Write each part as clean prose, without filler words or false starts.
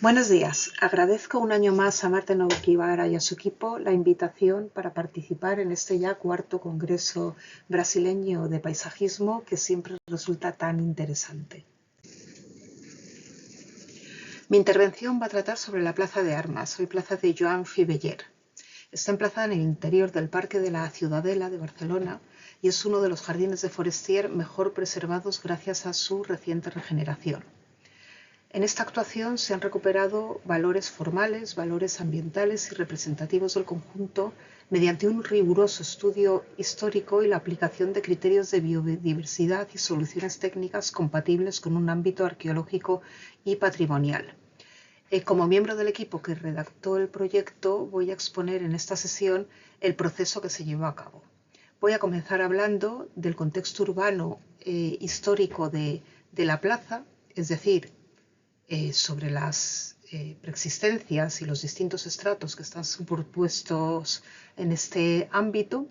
Buenos días. Agradezco un año más a Marta Nogueira y a su equipo la invitación para participar en este ya cuarto Congreso Brasileño de Paisajismo que siempre resulta tan interesante. Mi intervención va a tratar sobre la Plaza de Armas, hoy Plaza de Joan Fiveller. Está emplazada en el interior del Parque de la Ciudadela de Barcelona y es uno de los jardines de Forestier mejor preservados gracias a su reciente regeneración. En esta actuación se han recuperado valores formales, valores ambientales y representativos del conjunto mediante un riguroso estudio histórico y la aplicación de criterios de biodiversidad y soluciones técnicas compatibles con un ámbito arqueológico y patrimonial. Como miembro del equipo que redactó el proyecto, voy a exponer en esta sesión el proceso que se llevó a cabo. Voy a comenzar hablando del contexto urbano histórico de la plaza, es decir, sobre las preexistencias y los distintos estratos que están superpuestos en este ámbito.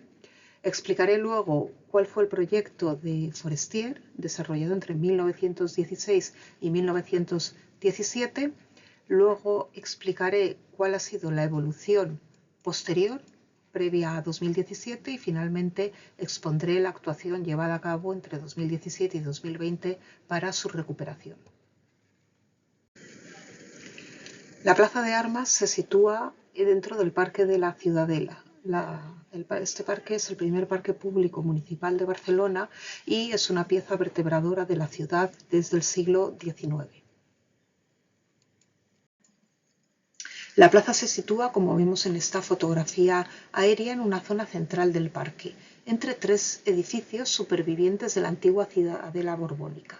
Explicaré luego cuál fue el proyecto de Forestier, desarrollado entre 1916 y 1917. Luego explicaré cuál ha sido la evolución posterior, previa a 2017, y finalmente expondré la actuación llevada a cabo entre 2017 y 2020 para su recuperación. La Plaza de Armas se sitúa dentro del Parque de la Ciudadela. Este parque es el primer parque público municipal de Barcelona y es una pieza vertebradora de la ciudad desde el siglo XIX. La plaza se sitúa, como vemos en esta fotografía aérea, en una zona central del parque, entre tres edificios supervivientes de la antigua ciudadela borbónica.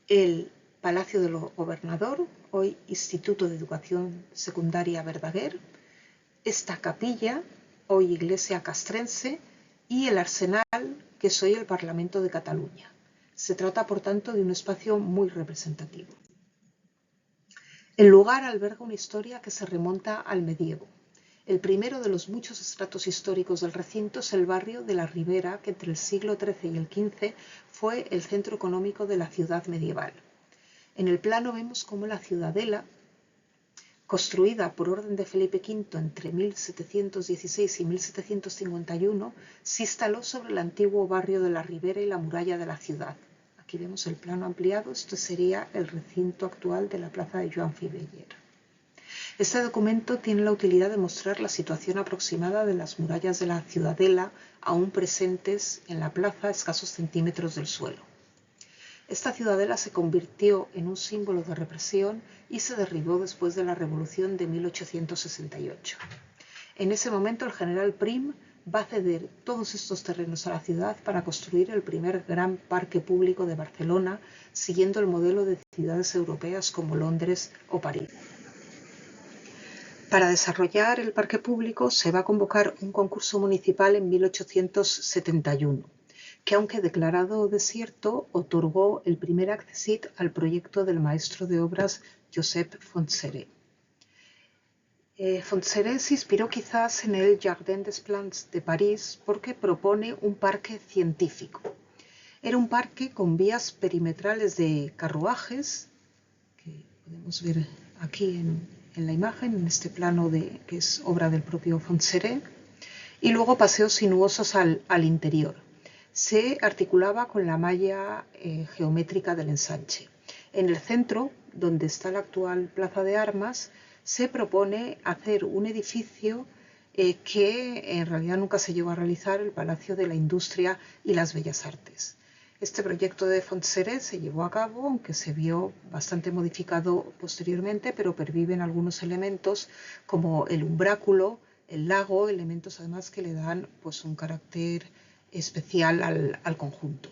El Palacio del Gobernador, hoy Instituto de Educación Secundaria Verdaguer, esta capilla, hoy Iglesia Castrense, y el Arsenal, que es hoy el Parlamento de Cataluña. Se trata, por tanto, de un espacio muy representativo. El lugar alberga una historia que se remonta al medievo. El primero de los muchos estratos históricos del recinto es el barrio de la Ribera, que entre el siglo XIII y el XV fue el centro económico de la ciudad medieval. En el plano vemos cómo la ciudadela, construida por orden de Felipe V entre 1716 y 1751, se instaló sobre el antiguo barrio de la Ribera y la muralla de la ciudad. Aquí vemos el plano ampliado. Este sería el recinto actual de la plaza de Joan Fiveller. Este documento tiene la utilidad de mostrar la situación aproximada de las murallas de la ciudadela, aún presentes en la plaza a escasos centímetros del suelo. Esta ciudadela se convirtió en un símbolo de represión y se derribó después de la Revolución de 1868. En ese momento el general Prim va a ceder todos estos terrenos a la ciudad para construir el primer gran parque público de Barcelona, siguiendo el modelo de ciudades europeas como Londres o París. Para desarrollar el parque público se va a convocar un concurso municipal en 1871, que aunque declarado desierto, otorgó el primer accésit al proyecto del maestro de obras Josep Fontserè. Fontserè se inspiró quizás en el Jardin des Plantes de París porque propone un parque científico. Era un parque con vías perimetrales de carruajes, que podemos ver aquí en la imagen, en este plano que es obra del propio Fontserè, y luego paseos sinuosos al interior. Se articulaba con la malla geométrica del ensanche. En el centro, donde está la actual Plaza de Armas, se propone hacer un edificio que en realidad nunca se llegó a realizar, el Palacio de la Industria y las Bellas Artes. Este proyecto de Fontserè se llevó a cabo, aunque se vio bastante modificado posteriormente, pero perviven algunos elementos como el umbráculo, el lago, elementos además que le dan pues, un carácter especial al conjunto.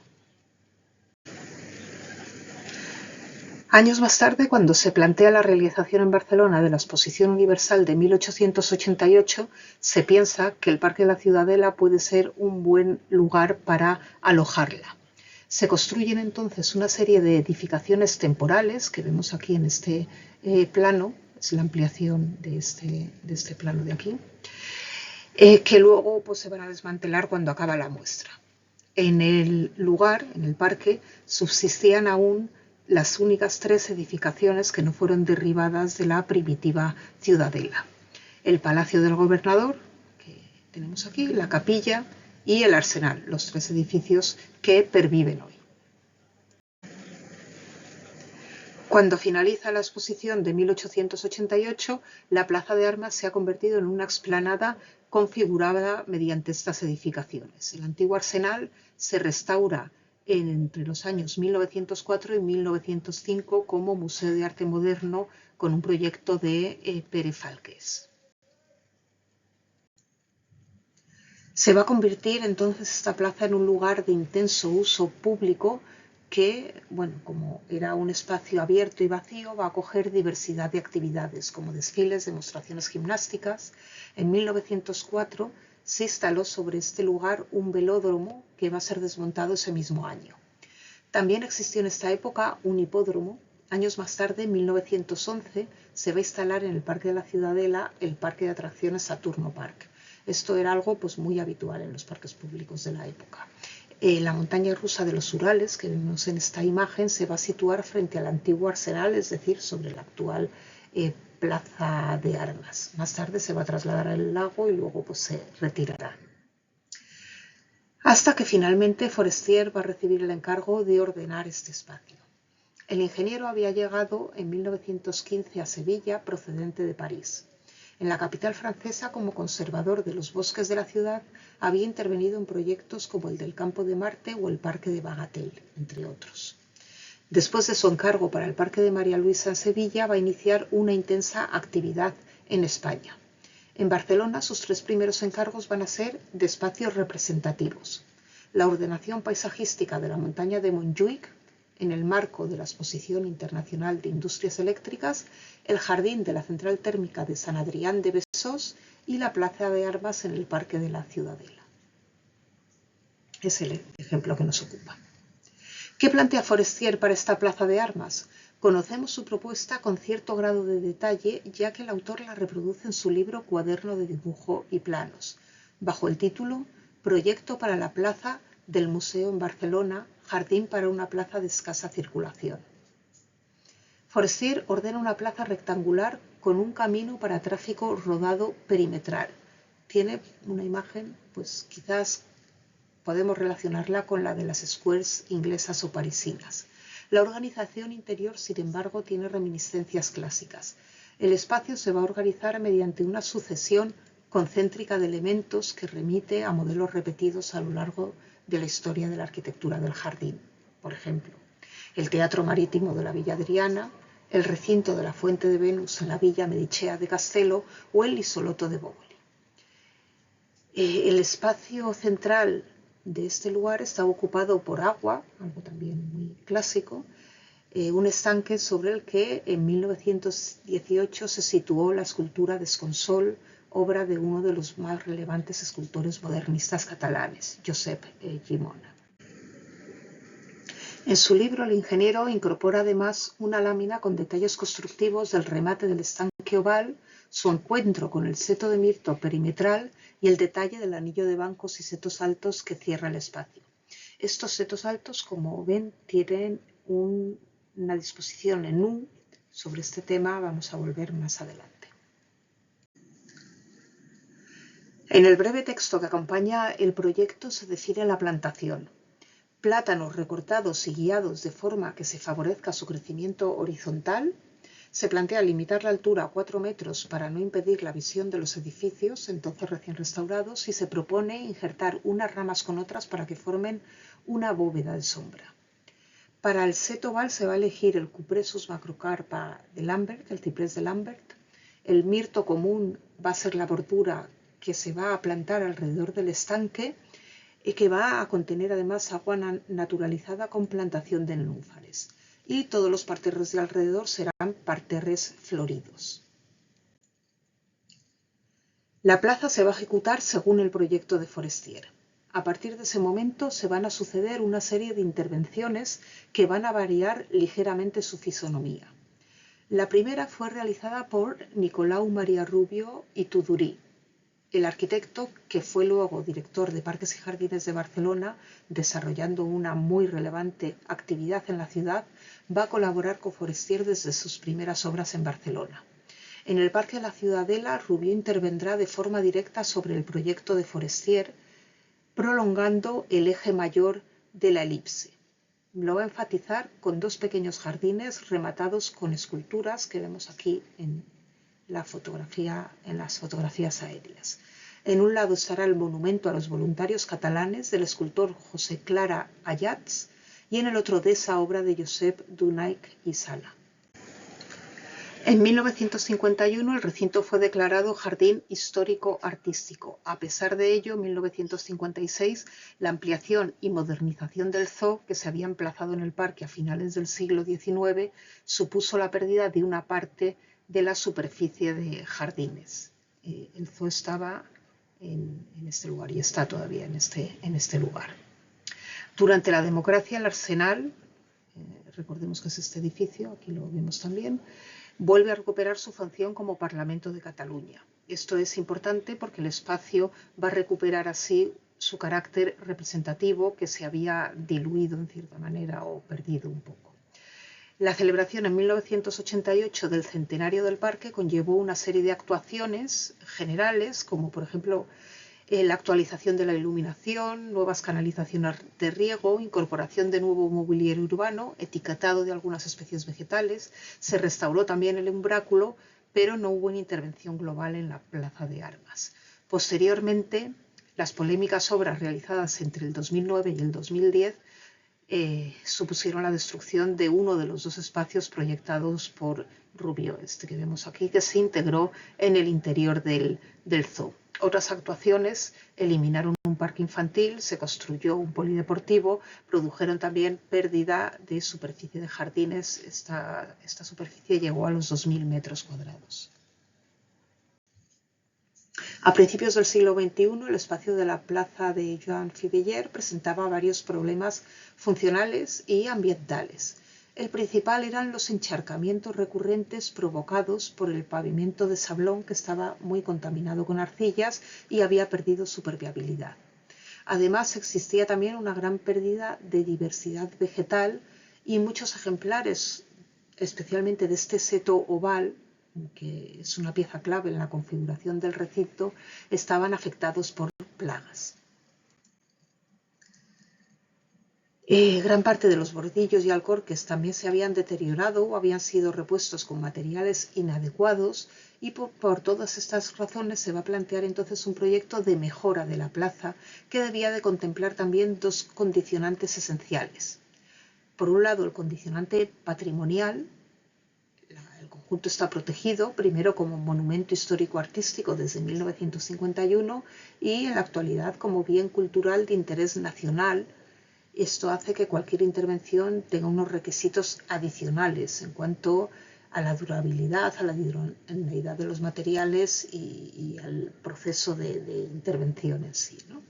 Años más tarde, cuando se plantea la realización en Barcelona de la Exposición Universal de 1888, se piensa que el Parque de la Ciudadela puede ser un buen lugar para alojarla. Se construyen entonces una serie de edificaciones temporales que vemos aquí en este plano, es la ampliación de este plano de aquí, que luego pues, se van a desmantelar cuando acaba la muestra. En el lugar, en el parque, subsistían aún las únicas 3 edificaciones que no fueron derribadas de la primitiva ciudadela. El Palacio del Gobernador, que tenemos aquí, la capilla y el arsenal, los 3 edificios que perviven hoy. Cuando finaliza la exposición de 1888, la Plaza de Armas se ha convertido en una explanada configurada mediante estas edificaciones. El antiguo arsenal se restaura entre los años 1904 y 1905 como Museo de Arte Moderno con un proyecto de Pere Falqués. Se va a convertir entonces esta plaza en un lugar de intenso uso público que, bueno, como era un espacio abierto y vacío, va a acoger diversidad de actividades como desfiles, demostraciones gimnásticas. En 1904 se instaló sobre este lugar un velódromo que va a ser desmontado ese mismo año. También existió en esta época un hipódromo. Años más tarde, en 1911, se va a instalar en el Parque de la Ciudadela el Parque de Atracciones Saturno Park. Esto era algo pues, muy habitual en los parques públicos de la época. La montaña rusa de los Urales, que vemos en esta imagen, se va a situar frente al antiguo arsenal, es decir, sobre la actual plaza de armas. Más tarde se va a trasladar al lago y luego pues, se retirará. Hasta que finalmente Forestier va a recibir el encargo de ordenar este espacio. El ingeniero había llegado en 1915 a Sevilla, procedente de París. En la capital francesa, como conservador de los bosques de la ciudad, había intervenido en proyectos como el del Campo de Marte o el Parque de Bagatelle, entre otros. Después de su encargo para el Parque de María Luisa en Sevilla, va a iniciar una intensa actividad en España. En Barcelona, sus 3 primeros encargos van a ser de espacios representativos. La ordenación paisajística de la montaña de Montjuïc, en el marco de la Exposición Internacional de Industrias Eléctricas, el jardín de la Central Térmica de San Adrián de Besós y la Plaza de Armas en el Parque de la Ciudadela. Es el ejemplo que nos ocupa. ¿Qué plantea Forestier para esta Plaza de Armas? Conocemos su propuesta con cierto grado de detalle, ya que el autor la reproduce en su libro Cuaderno de Dibujo y Planos, bajo el título Proyecto para la Plaza del Museo en Barcelona, Jardín para una plaza de escasa circulación. Forestier ordena una plaza rectangular con un camino para tráfico rodado perimetral. Tiene una imagen, pues quizás podemos relacionarla con la de las squares inglesas o parisinas. La organización interior, sin embargo, tiene reminiscencias clásicas. El espacio se va a organizar mediante una sucesión concéntrica de elementos que remite a modelos repetidos a lo largo de la historia de la arquitectura del jardín. Por ejemplo, el Teatro Marítimo de la Villa Adriana, el recinto de la Fuente de Venus en la Villa Medicea de Castello o el Isolotto de Bóvoli. El espacio central de este lugar está ocupado por agua, algo también muy clásico, un estanque sobre el que en 1918 se situó la escultura Desconsol, obra de uno de los más relevantes escultores modernistas catalanes, Josep Llimona. En su libro, el ingeniero incorpora además una lámina con detalles constructivos del remate del estanque oval, su encuentro con el seto de mirto perimetral y el detalle del anillo de bancos y setos altos que cierra el espacio. Estos setos altos, como ven, tienen una disposición en U. Sobre este tema vamos a volver más adelante. En el breve texto que acompaña el proyecto se define la plantación. Plátanos recortados y guiados de forma que se favorezca su crecimiento horizontal. Se plantea limitar la altura a 4 metros para no impedir la visión de los edificios, entonces recién restaurados, y se propone injertar unas ramas con otras para que formen una bóveda de sombra. Para el seto oval se va a elegir el Cupressus macrocarpa de Lambert, el ciprés de Lambert. El mirto común va a ser la bordura que se va a plantar alrededor del estanque y que va a contener además agua naturalizada con plantación de nenúfares. Y todos los parterres de alrededor serán parterres floridos. La plaza se va a ejecutar según el proyecto de Forestier. A partir de ese momento se van a suceder una serie de intervenciones que van a variar ligeramente su fisonomía. La primera fue realizada por Nicolau Maria Rubio y Tudurí. El arquitecto, que fue luego director de Parques y Jardines de Barcelona, desarrollando una muy relevante actividad en la ciudad, va a colaborar con Forestier desde sus primeras obras en Barcelona. En el Parque de la Ciudadela, Rubió intervendrá de forma directa sobre el proyecto de Forestier, prolongando el eje mayor de la elipse. Lo va a enfatizar con dos pequeños jardines rematados con esculturas que vemos aquí en las fotografías aéreas. En un lado estará el monumento a los voluntarios catalanes del escultor José Clara Ayats y en el otro de esa obra de Josep Dunaic y Sala. En 1951 el recinto fue declarado Jardín Histórico Artístico. A pesar de ello, en 1956 la ampliación y modernización del zoo, que se había emplazado en el parque a finales del siglo XIX, supuso la pérdida de una parte de la superficie de jardines. El zoo estaba en este lugar y está todavía en este lugar. Durante la democracia, el Arsenal, recordemos que es este edificio, aquí lo vemos también, vuelve a recuperar su función como Parlamento de Cataluña. Esto es importante porque el espacio va a recuperar así su carácter representativo que se había diluido en cierta manera o perdido un poco. La celebración en 1988 del centenario del parque conllevó una serie de actuaciones generales, como por ejemplo la actualización de la iluminación, nuevas canalizaciones de riego, incorporación de nuevo mobiliario urbano, etiquetado de algunas especies vegetales. Se restauró también el umbráculo, pero no hubo una intervención global en la Plaza de Armas. Posteriormente, las polémicas obras realizadas entre el 2009 y el 2010 supusieron la destrucción de uno de los dos espacios proyectados por Rubió, este que vemos aquí, que se integró en el interior del zoo. Otras actuaciones eliminaron un parque infantil, se construyó un polideportivo, produjeron también pérdida de superficie de jardines. Esta superficie llegó a los 2.000 metros cuadrados. A principios del siglo XXI, el espacio de la plaza de Joan Fiveller presentaba varios problemas funcionales y ambientales. El principal eran los encharcamientos recurrentes provocados por el pavimento de sablón, que estaba muy contaminado con arcillas y había perdido su permeabilidad. Además, existía también una gran pérdida de diversidad vegetal y muchos ejemplares, especialmente de este seto oval, que es una pieza clave en la configuración del recinto, estaban afectados por plagas. Gran parte de los bordillos y alcorques también se habían deteriorado o habían sido repuestos con materiales inadecuados y por todas estas razones se va a plantear entonces un proyecto de mejora de la plaza que debía de contemplar también dos condicionantes esenciales. Por un lado, el condicionante patrimonial. El conjunto está protegido primero como monumento histórico-artístico desde 1951 y en la actualidad como bien cultural de interés nacional. Esto hace que cualquier intervención tenga unos requisitos adicionales en cuanto a la durabilidad, a la idoneidad de los materiales y al proceso de intervención en sí, ¿no?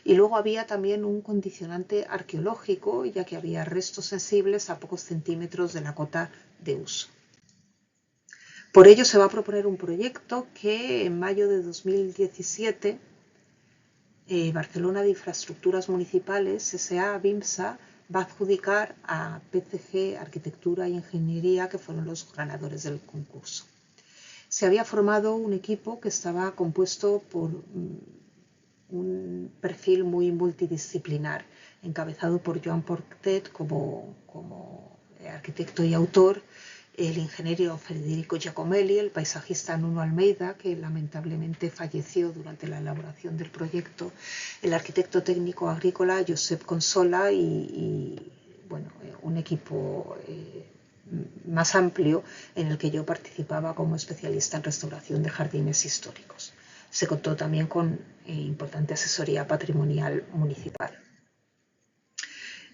Y luego había también un condicionante arqueológico, ya que había restos sensibles a pocos centímetros de la cota de uso. Por ello se va a proponer un proyecto que en mayo de 2017 Barcelona de Infraestructuras Municipales S.A. BIMSA va a adjudicar a PCG Arquitectura y Ingeniería, que fueron los ganadores del concurso. Se había formado un equipo que estaba compuesto por un perfil muy multidisciplinar, encabezado por Joan Portet como arquitecto y autor, el ingeniero Federico Giacomelli, el paisajista Nuno Almeida, que lamentablemente falleció durante la elaboración del proyecto, el arquitecto técnico agrícola Josep Consola y bueno, un equipo más amplio en el que yo participaba como especialista en restauración de jardines históricos. Se contó también con importante asesoría patrimonial municipal.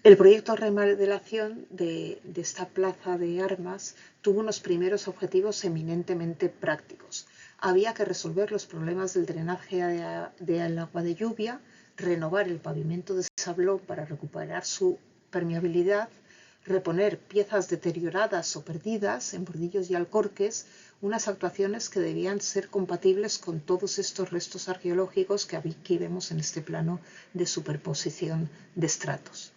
El proyecto de remodelación de esta plaza de armas tuvo unos primeros objetivos eminentemente prácticos. Había que resolver los problemas del drenaje del agua de lluvia, renovar el pavimento de sablón para recuperar su permeabilidad, reponer piezas deterioradas o perdidas en bordillos y alcorques, unas actuaciones que debían ser compatibles con todos estos restos arqueológicos que aquí vemos en este plano de superposición de estratos.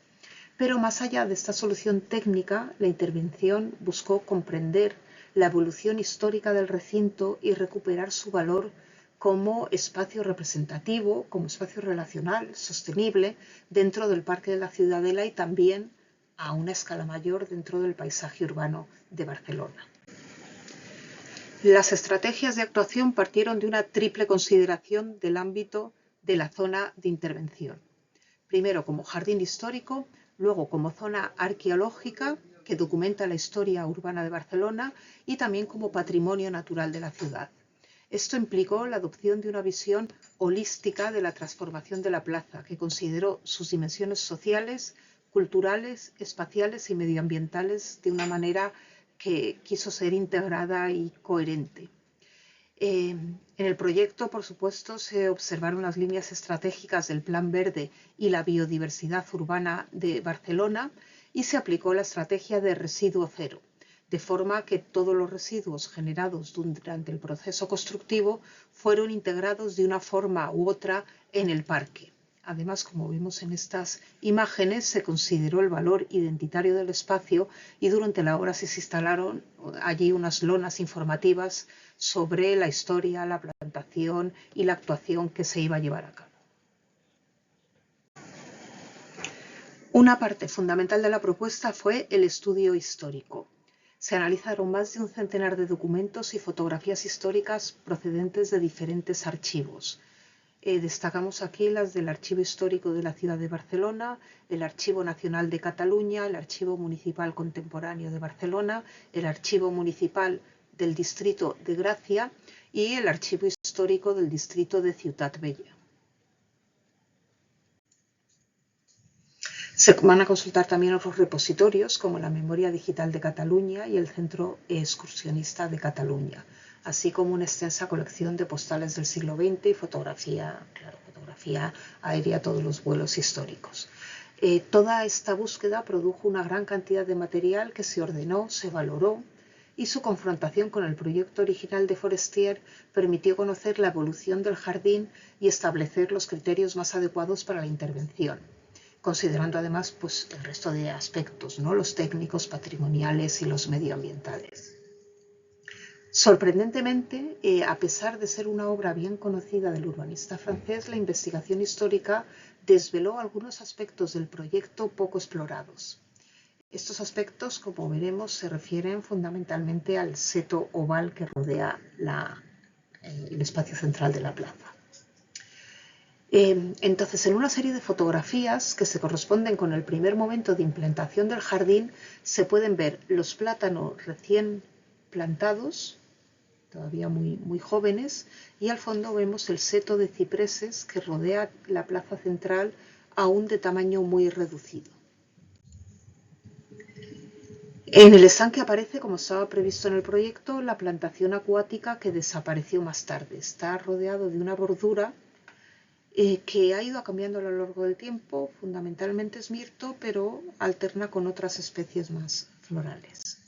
Pero más allá de esta solución técnica, la intervención buscó comprender la evolución histórica del recinto y recuperar su valor como espacio representativo, como espacio relacional, sostenible, dentro del Parque de la Ciudadela y también a una escala mayor dentro del paisaje urbano de Barcelona. Las estrategias de actuación partieron de una triple consideración del ámbito de la zona de intervención. Primero como jardín histórico, luego como zona arqueológica que documenta la historia urbana de Barcelona y también como patrimonio natural de la ciudad. Esto implicó la adopción de una visión holística de la transformación de la plaza, que consideró sus dimensiones sociales, culturales, espaciales y medioambientales de una manera que quiso ser integrada y coherente. En el proyecto, por supuesto, se observaron las líneas estratégicas del Plan Verde y la biodiversidad urbana de Barcelona y se aplicó la estrategia de residuo cero, de forma que todos los residuos generados durante el proceso constructivo fueron integrados de una forma u otra en el parque. Además, como vemos en estas imágenes, se consideró el valor identitario del espacio y durante la obra se instalaron allí unas lonas informativas sobre la historia, la plantación y la actuación que se iba a llevar a cabo. Una parte fundamental de la propuesta fue el estudio histórico. Se analizaron más de un centenar de documentos y fotografías históricas procedentes de diferentes archivos. Destacamos aquí las del Archivo Histórico de la Ciudad de Barcelona, el Archivo Nacional de Cataluña, el Archivo Municipal Contemporáneo de Barcelona, el Archivo Municipal del Distrito de Gracia y el Archivo Histórico del Distrito de Ciutat Vella. Se van a consultar también otros repositorios como la Memoria Digital de Cataluña y el Centro Excursionista de Cataluña, así como una extensa colección de postales del siglo XX y fotografía aérea a todos los vuelos históricos. Toda esta búsqueda produjo una gran cantidad de material que se ordenó, se valoró y su confrontación con el proyecto original de Forestier permitió conocer la evolución del jardín y establecer los criterios más adecuados para la intervención, considerando además el resto de aspectos, ¿no? Los técnicos, patrimoniales y los medioambientales. Sorprendentemente, a pesar de ser una obra bien conocida del urbanista francés, la investigación histórica desveló algunos aspectos del proyecto poco explorados. Estos aspectos, como veremos, se refieren fundamentalmente al seto oval que rodea el espacio central de la plaza. Entonces, en una serie de fotografías que se corresponden con el primer momento de implantación del jardín, se pueden ver los plátanos recién plantados, todavía muy jóvenes, y al fondo vemos el seto de cipreses que rodea la plaza central, aún de tamaño muy reducido. En el estanque aparece, como estaba previsto en el proyecto, la plantación acuática que desapareció más tarde. Está rodeado de una bordura que ha ido cambiando a lo largo del tiempo, fundamentalmente es mirto, pero alterna con otras especies más florales.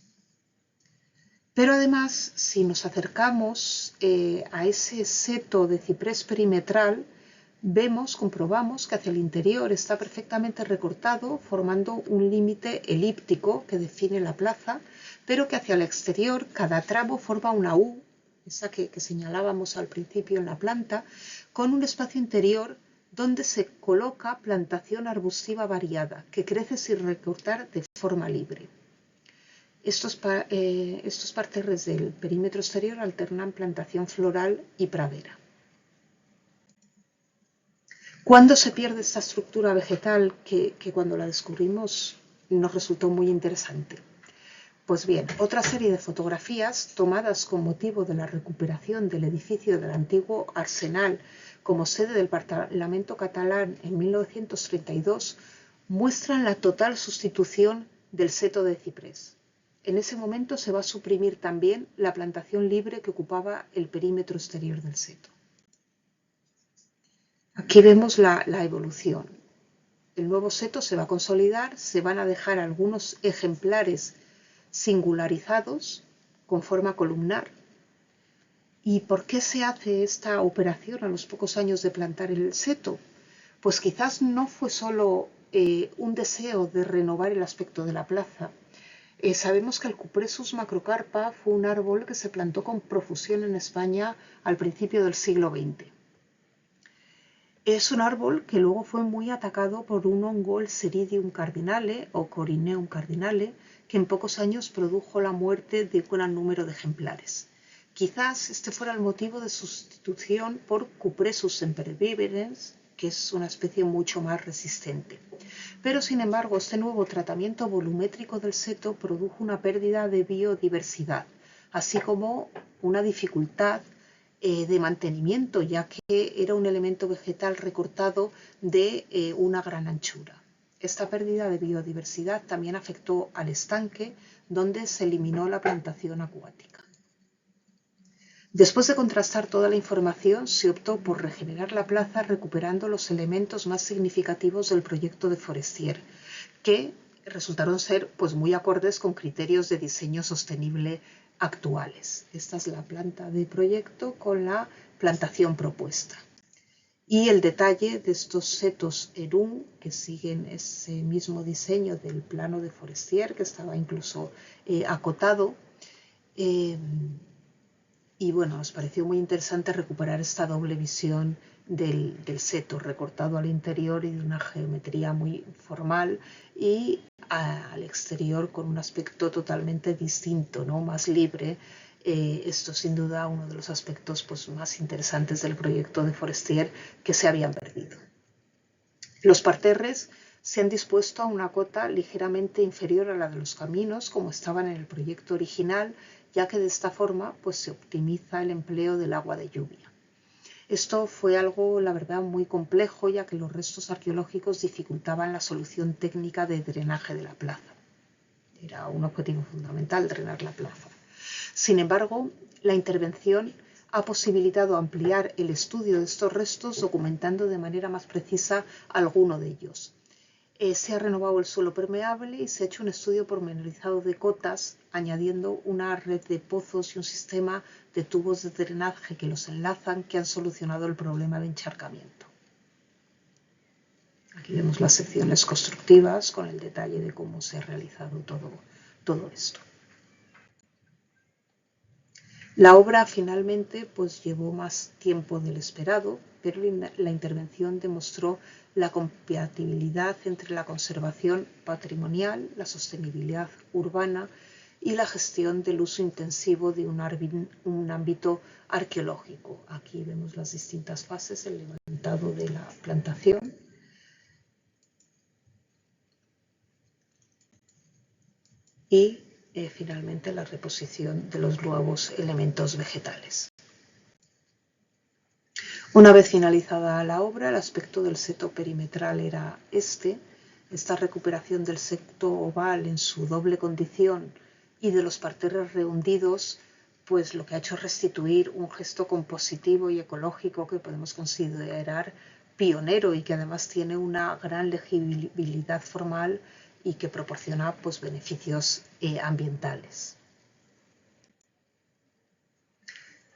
Pero además, si nos acercamos a ese seto de ciprés perimetral, comprobamos que hacia el interior está perfectamente recortado, formando un límite elíptico que define la plaza, pero que hacia el exterior cada tramo forma una U, esa que señalábamos al principio en la planta, con un espacio interior donde se coloca plantación arbustiva variada, que crece sin recortar de forma libre. Estos parterres del perímetro exterior alternan plantación floral y pradera. ¿Cuándo se pierde esta estructura vegetal que cuando la descubrimos nos resultó muy interesante? Pues bien, otra serie de fotografías tomadas con motivo de la recuperación del edificio del antiguo Arsenal como sede del Parlamento catalán en 1932 muestran la total sustitución del seto de ciprés. En ese momento se va a suprimir también la plantación libre que ocupaba el perímetro exterior del seto. Aquí vemos la evolución. El nuevo seto se va a consolidar, se van a dejar algunos ejemplares singularizados con forma columnar. ¿Y por qué se hace esta operación a los pocos años de plantar el seto? Pues quizás no fue solo un deseo de renovar el aspecto de la plaza. Sabemos que el Cupressus macrocarpa fue un árbol que se plantó con profusión en España al principio del siglo XX. Es un árbol que luego fue muy atacado por un hongo, el Seridium cardinale o Corineum cardinale, que en pocos años produjo la muerte de un gran número de ejemplares. Quizás este fuera el motivo de sustitución por Cupressus sempervirens, que es una especie mucho más resistente. Pero, sin embargo, este nuevo tratamiento volumétrico del seto produjo una pérdida de biodiversidad, así como una dificultad de mantenimiento, ya que era un elemento vegetal recortado de una gran anchura. Esta pérdida de biodiversidad también afectó al estanque, donde se eliminó la plantación acuática. Después de contrastar toda la información, se optó por regenerar la plaza recuperando los elementos más significativos del proyecto de Forestier, que resultaron ser pues, muy acordes con criterios de diseño sostenible actuales. Esta es la planta de proyecto con la plantación propuesta. Y el detalle de estos setos Herum, que siguen ese mismo diseño del plano de Forestier, que estaba incluso acotado. Y bueno, nos pareció muy interesante recuperar esta doble visión del seto, recortado al interior y de una geometría muy formal, y al exterior con un aspecto totalmente distinto, ¿no? Más libre. Esto sin duda uno de los aspectos pues, más interesantes del proyecto de Forestier que se habían perdido. Los parterres se han dispuesto a una cota ligeramente inferior a la de los caminos, como estaban en el proyecto original, ya que de esta forma pues, se optimiza el empleo del agua de lluvia. Esto fue algo, la verdad, muy complejo, ya que los restos arqueológicos dificultaban la solución técnica de drenaje de la plaza. Era un objetivo fundamental, drenar la plaza. Sin embargo, la intervención ha posibilitado ampliar el estudio de estos restos, documentando de manera más precisa alguno de ellos. Se ha renovado el suelo permeable y se ha hecho un estudio pormenorizado de cotas, añadiendo una red de pozos y un sistema de tubos de drenaje que los enlazan, que han solucionado el problema de encharcamiento. Aquí vemos las secciones constructivas con el detalle de cómo se ha realizado todo esto. La obra finalmente pues, llevó más tiempo del esperado, pero la intervención demostró la compatibilidad entre la conservación patrimonial, la sostenibilidad urbana y la gestión del uso intensivo de un ámbito arqueológico. Aquí vemos las distintas fases, el levantado de la plantación y finalmente la reposición de los nuevos elementos vegetales. Una vez finalizada la obra, el aspecto del seto perimetral era esta recuperación del seto oval en su doble condición y de los parterres rehundidos, pues lo que ha hecho es restituir un gesto compositivo y ecológico que podemos considerar pionero y que además tiene una gran legibilidad formal y que proporciona pues, beneficios ambientales.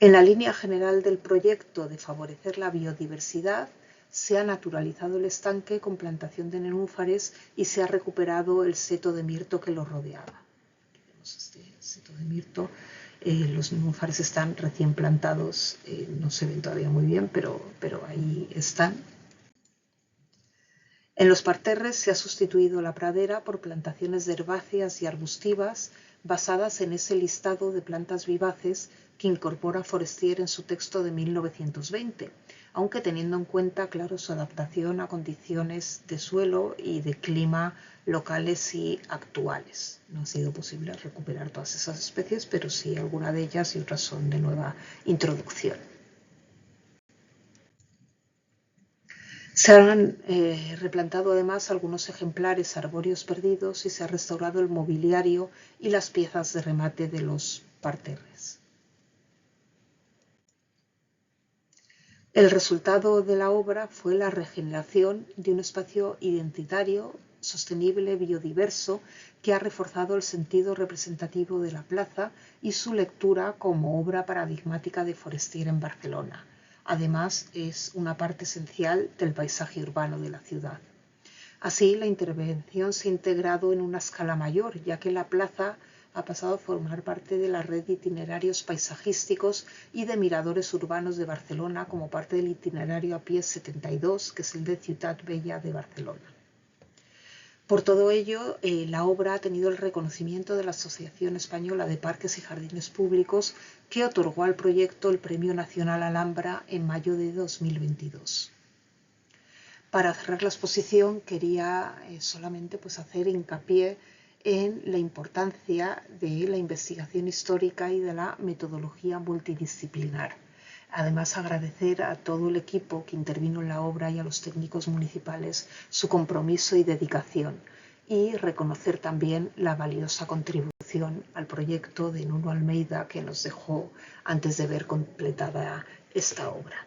En la línea general del proyecto de favorecer la biodiversidad, se ha naturalizado el estanque con plantación de nenúfares y se ha recuperado el seto de mirto que lo rodeaba. Aquí vemos este seto de mirto. Los nenúfares están recién plantados, no se ven todavía muy bien, pero ahí están. En los parterres se ha sustituido la pradera por plantaciones de herbáceas y arbustivas basadas en ese listado de plantas vivaces que incorpora Forestier en su texto de 1920, aunque teniendo en cuenta, claro, su adaptación a condiciones de suelo y de clima locales y actuales. No ha sido posible recuperar todas esas especies, pero sí alguna de ellas y otras son de nueva introducción. Se han replantado además algunos ejemplares arbóreos perdidos y se ha restaurado el mobiliario y las piezas de remate de los parterres. El resultado de la obra fue la regeneración de un espacio identitario, sostenible, biodiverso, que ha reforzado el sentido representativo de la plaza y su lectura como obra paradigmática de Forestier en Barcelona. Además, es una parte esencial del paisaje urbano de la ciudad. Así, la intervención se ha integrado en una escala mayor, ya que la plaza ha pasado a formar parte de la red de itinerarios paisajísticos y de miradores urbanos de Barcelona como parte del itinerario a pie 72, que es el de Ciutat Vella de Barcelona. Por todo ello, la obra ha tenido el reconocimiento de la Asociación Española de Parques y Jardines Públicos, que otorgó al proyecto el Premio Nacional Alhambra en mayo de 2022. Para cerrar la exposición quería solamente hacer hincapié en la importancia de la investigación histórica y de la metodología multidisciplinar. Además, agradecer a todo el equipo que intervino en la obra y a los técnicos municipales su compromiso y dedicación, y reconocer también la valiosa contribución al proyecto de Nuno Almeida que nos dejó antes de ver completada esta obra.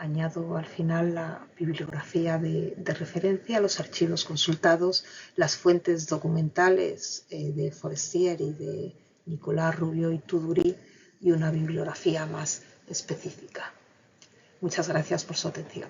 Añado al final la bibliografía de referencia, los archivos consultados, las fuentes documentales de Forestier y de Nicolás Rubio y Tudurí, y una bibliografía más específica. Muchas gracias por su atención.